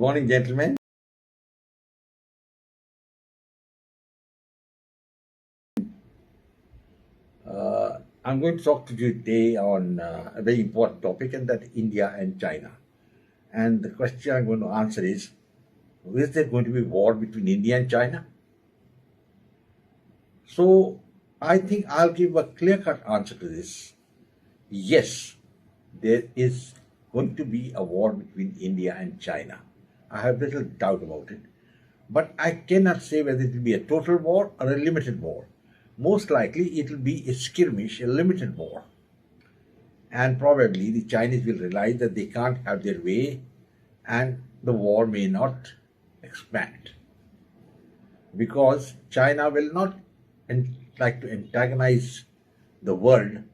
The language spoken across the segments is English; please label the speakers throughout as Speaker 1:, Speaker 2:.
Speaker 1: morning, gentlemen. I'm going to talk to you today on a very important topic, and that India and China. And the question I'm going to answer is there going to be war between India and China? So I think I'll give a clear cut answer to this. Yes, there is going to be a war between India and China. I have little doubt about it. But I cannot say whether it will be a total war or a limited war. Most likely it will be a skirmish, a limited war. And probably the Chinese will realize that they can't have their way and the war may not expand. Because China will not like to antagonize the world,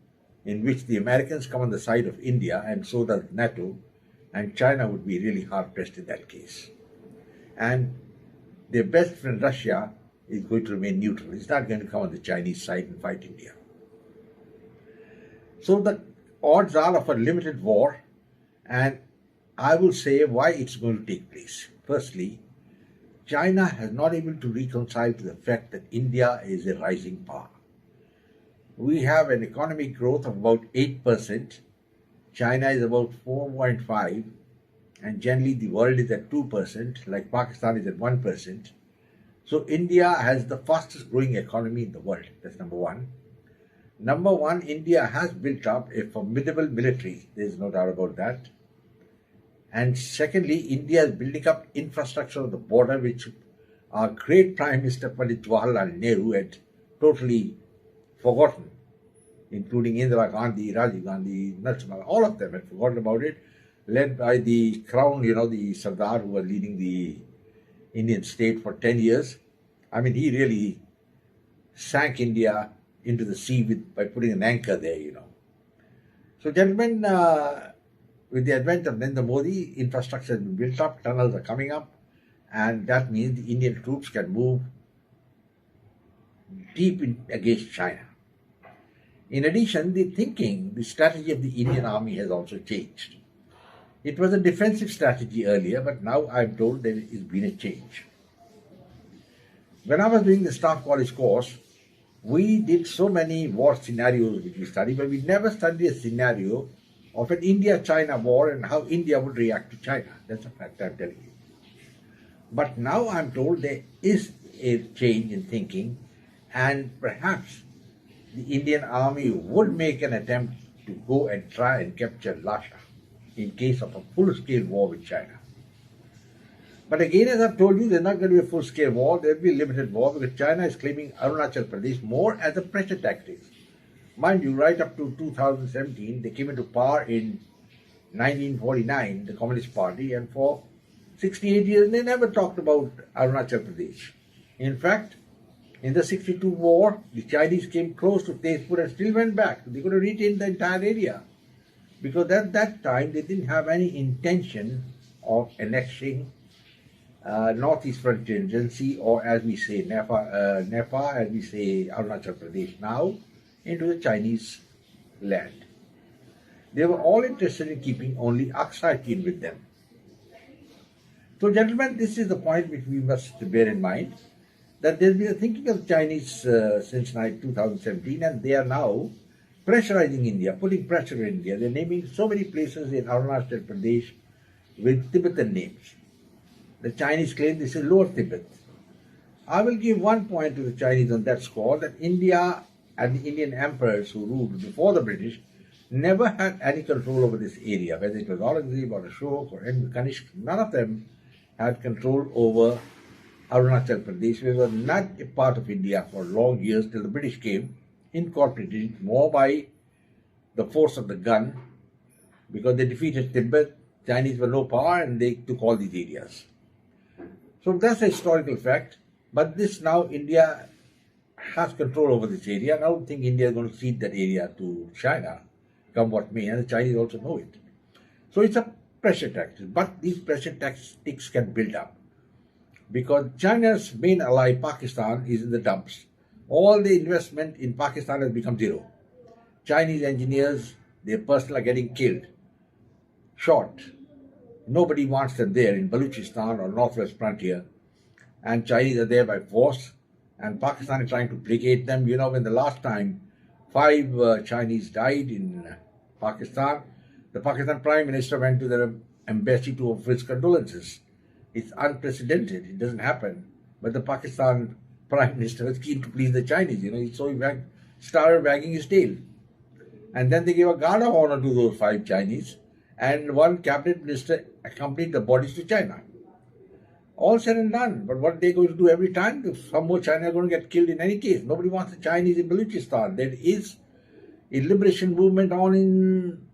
Speaker 1: in which the Americans come on the side of India and so does NATO, and China would be really hard pressed in that case. And their best friend Russia is going to remain neutral. It's not going to come on the Chinese side and fight India. So the odds are of a limited war, and I will say why it's going to take place. Firstly, China has not able to reconcile to the fact that India is a rising power. We have an economic growth of about 8%. China is about 4.5%, and generally the world is at 2%, like Pakistan is at 1%. So India has the fastest growing economy in the world. That's number one. Number one, India has built up a formidable military. There's no doubt about that. And secondly, India is building up infrastructure on the border, which our great Prime Minister Pandit Jawaharlal Nehru had totally forgotten, including Indira Gandhi, Rajiv Gandhi, Narasimha, all of them had forgotten about it, led by the crown, the Sardar who was leading the Indian state for 10 years. I mean, he really sank India into the sea by putting an anchor there. So, gentlemen, with the advent of Narendra Modi, infrastructure has been built up, tunnels are coming up, and that means the Indian troops can move deep against China. In addition, the strategy of the Indian army has also changed. It was a defensive strategy earlier, but now I'm told there has been a change. When I was doing the staff college course, we did so many war scenarios which we studied, but we never studied a scenario of an India-China war and how India would react to China. That's a fact I'm telling you. But now I'm told there is a change in thinking, and perhaps the Indian army would make an attempt to go and try and capture Lhasa in case of a full-scale war with China. But again, as I've told you, there's not going to be a full-scale war. There will be a limited war because China is claiming Arunachal Pradesh more as a pressure tactic. Mind you, right up to 2017, they came into power in 1949, the Communist Party, and for 68 years they never talked about Arunachal Pradesh. In fact, in the 62 war, the Chinese came close to Tezpur and still went back. They could have retained the entire area, because at that time they didn't have any intention of annexing Northeast Frontier Agency, or as we say NEFA, as we say Arunachal Pradesh now, into the Chinese land. They were all interested in keeping only Aksai Chin with them. So, gentlemen, this is the point which we must bear in mind, that there's been a thinking of the Chinese since 2017, and they are now pressurizing India, putting pressure on India. They're naming so many places in Arunachal Pradesh with Tibetan names. The Chinese claim this is Lower Tibet. I will give one point to the Chinese on that score, that India and the Indian emperors who ruled before the British never had any control over this area, whether it was Aurangzeb or Ashok or Kanishk. None of them had control over Arunachal Pradesh. We were not a part of India for long years till the British came, incorporated it more by the force of the gun, because they defeated Tibet. Chinese were no power and they took all these areas. So that's a historical fact. But this now, India has control over this area, and I don't think India is going to cede that area to China, come what may, and the Chinese also know it. So it's a pressure tactic, but these pressure tactics can build up, because China's main ally, Pakistan, is in the dumps. All the investment in Pakistan has become zero. Chinese engineers, their personnel are getting killed, shot, Nobody wants them there in Balochistan or northwest frontier. And Chinese are there by force. And Pakistan is trying to placate them. You know, when the last time 5 Chinese died in Pakistan, the Pakistan Prime Minister went to their embassy to offer his condolences. It's unprecedented. It doesn't happen. But the Pakistan Prime Minister was keen to please the Chinese. You know, so he started wagging his tail. And then they gave a guard of honor to those 5 Chinese. And one cabinet minister accompanied the bodies to China. All said and done. But what are they going to do every time? Some more China are going to get killed in any case. Nobody wants the Chinese in Balochistan. There is a liberation movement on in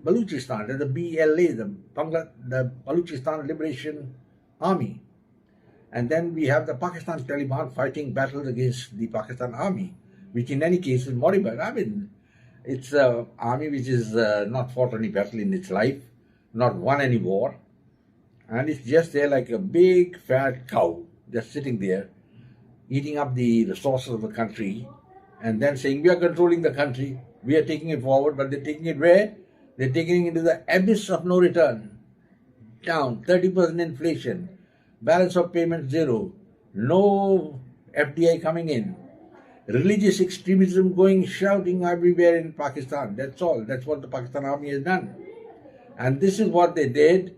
Speaker 1: Balochistan. There's the BLA, the Balochistan Liberation Army. And then we have the Pakistan Taliban fighting battles against the Pakistan Army, which in any case is moribund. I mean, it's an army which is not fought any battle in its life, not won any war. And it's just there like a big fat cow, just sitting there, eating up the resources of the country, and then saying, we are controlling the country, we are taking it forward, but they're taking it where? They're taking it into the abyss of no return. Down, 30% inflation, balance of payment zero, no FDI coming in, religious extremism going shouting everywhere in Pakistan. That's all. That's what the Pakistan Army has done. And this is what they did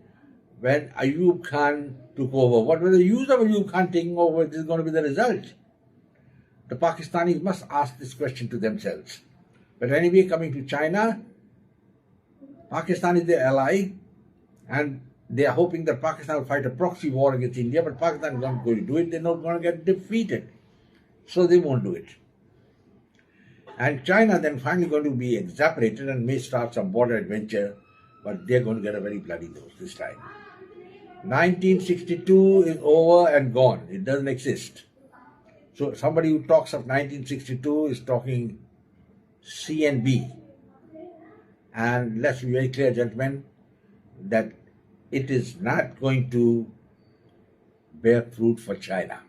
Speaker 1: when Ayub Khan took over. What was the use of Ayub Khan taking over? This is going to be the result. The Pakistanis must ask this question to themselves. But anyway, coming to China, Pakistan is their ally, and they are hoping that Pakistan will fight a proxy war against India, but Pakistan is not going to do it. They're not going to get defeated. So they won't do it. And China then finally going to be exasperated and may start some border adventure, but they're going to get a very bloody dose this time. 1962 is over and gone. It doesn't exist. So somebody who talks of 1962 is talking CNB. And let's be very clear, gentlemen, that it is not going to bear fruit for China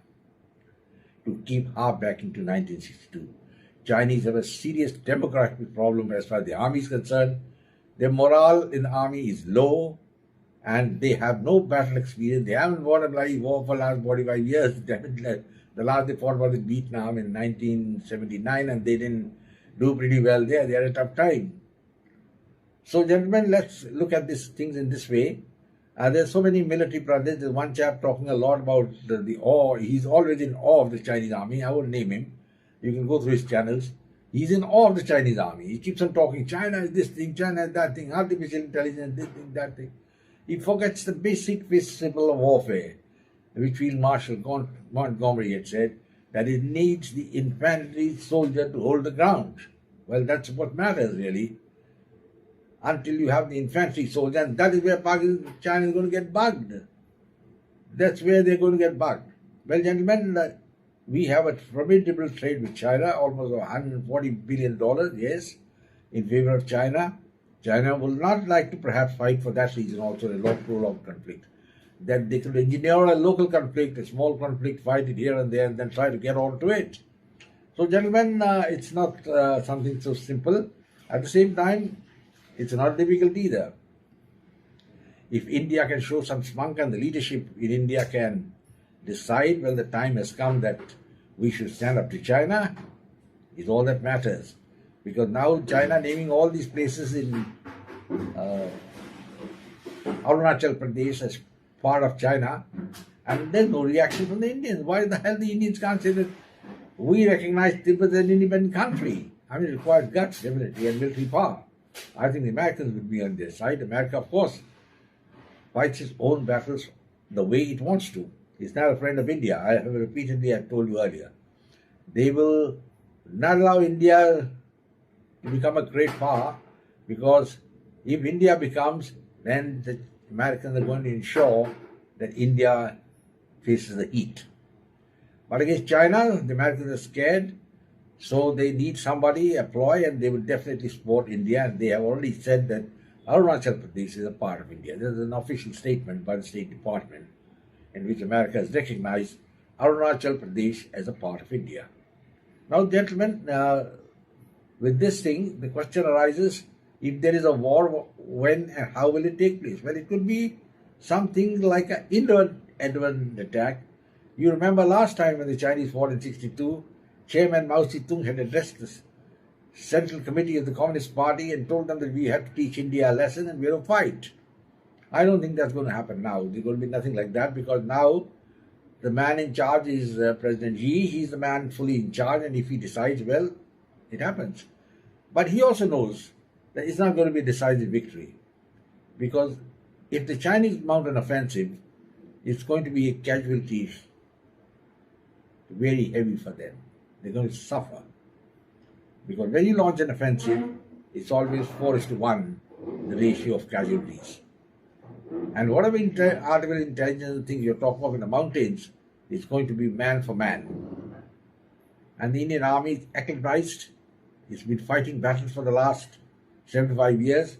Speaker 1: to keep half back into 1962. Chinese have a serious demographic problem as far as the army is concerned. Their morale in the army is low, and they have no battle experience. They haven't won a bloody war for the last 45 years. The last they fought was in Vietnam in 1979, and they didn't do pretty well there. They had a tough time. So, gentlemen, let's look at these things in this way. There's so many military projects. There's one chap talking a lot about the awe. He's always in awe of the Chinese army. I won't name him. You can go through his channels. He's in awe of the Chinese army. He keeps on talking, China is this thing, China is that thing, artificial intelligence, this thing, that thing. He forgets the basic principle of warfare, which Field Marshal Montgomery had said, that it needs the infantry soldier to hold the ground. Well, that's what matters, really. Until you have the infantry soldier, and that is where China is going to get bugged. That's where they're going to get bugged. Well, gentlemen, we have a formidable trade with China, almost $140 billion, yes, in favor of China. China will not like to perhaps fight for that reason also, a prolonged conflict. That they could engineer a local conflict, a small conflict, fight it here and there, and then try to get on to it. So, gentlemen, it's not something so simple. At the same time, it's not difficult either. If India can show some spunk and the leadership in India can decide, well, the time has come that we should stand up to China, is all that matters. Because now China naming all these places in Arunachal Pradesh as part of China, and there's no reaction from the Indians. Why the hell the Indians can't say that we recognize Tibet as an independent country? I mean, it requires guts, definitely, and military power. I think the Americans would be on their side. America, of course, fights its own battles the way it wants to. It's not a friend of India. I have repeatedly told you earlier. They will not allow India to become a great power, because if India becomes, then the Americans are going to ensure that India faces the heat. But against China, the Americans are scared, so they need somebody, a ploy, and they will definitely support India. And they have already said that Arunachal Pradesh is a part of India. There's an official statement by the State Department in which America has recognized Arunachal Pradesh as a part of India. Now, gentlemen, with this thing, the question arises, If there is a war, when and how will it take place? Well, it could be something like an inward attack. You remember last time when the Chinese fought in 62, Chairman Mao Zedong had addressed the Central Committee of the Communist Party and told them that we have to teach India a lesson and we're going to fight. I don't think that's going to happen now. There's going to be nothing like that, because now the man in charge is President Xi. He's the man fully in charge, and if he decides, well, it happens. But he also knows that it's not going to be a decisive victory, because if the Chinese mount an offensive, it's going to be casualties very heavy for them. They're going to suffer. Because when you launch an offensive, it's always 4:1, the ratio of casualties. And whatever artificial intelligence thing you're talking of in the mountains, it's going to be man for man. And the Indian army is acclimatized. It's been fighting battles for the last 75 years,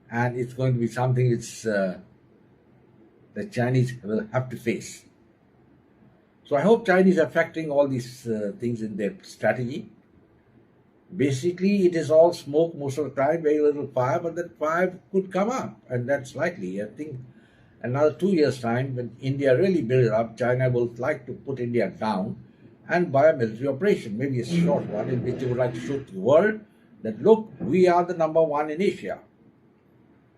Speaker 1: and it's going to be something the Chinese will have to face. So I hope Chinese are factoring all these things in their strategy. Basically, it is all smoke most of the time, very little fire, but that fire could come up, and that's likely. I think another 2 years' time, when India really builds up, China will like to put India down and by a military operation, maybe a short one, in which they would like to show to the world that, look, we are the number one in Asia.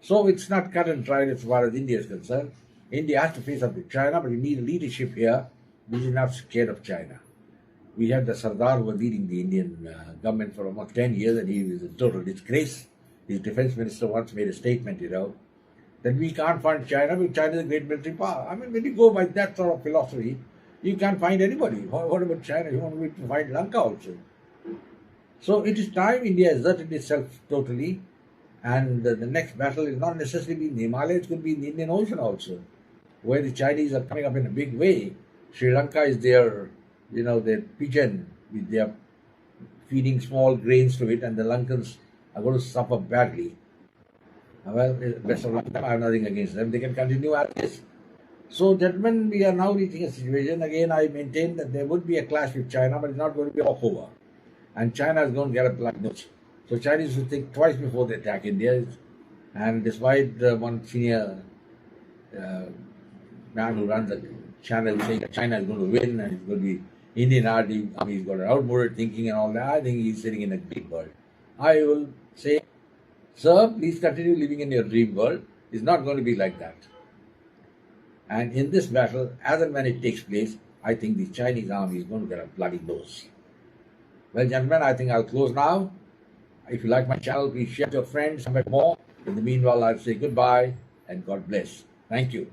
Speaker 1: So it's not cut and dried as far as India is concerned. India has to face up to China, but we need a leadership here which is not scared of China. We had the Sardar who was leading the Indian government for almost 10 years, and he was a total disgrace. His defense minister once made a statement, that we can't find China because China is a great military power. I mean, when you go by that sort of philosophy, you can't find anybody. What about China? You want to find Lanka also. So it is time India asserted itself totally, and the next battle is not necessarily in the Himalayas, it could be in the Indian Ocean also, where the Chinese are coming up in a big way. Sri Lanka is their pigeon, with their feeding small grains to it, and the Lankans are going to suffer badly. Well, best of luck. I have nothing against them. They can continue as this. So, gentlemen, we are now reaching a situation. Again, I maintain that there would be a clash with China, but it's not going to be a walkover. And China is going to get a black nose. So, Chinese will think twice before they attack India. And despite one senior man who runs the channel saying that China is going to win and it's going to be Indian army has got an outmoded thinking and all that, I think he's sitting in a dream world. I will say, sir, please continue living in your dream world. It's not going to be like that. And in this battle, as and when it takes place, I think the Chinese army is going to get a bloody nose. Well, gentlemen, I think I'll close now. If you like my channel, please share with your friends, come back more. In the meanwhile, I'll say goodbye and God bless. Thank you.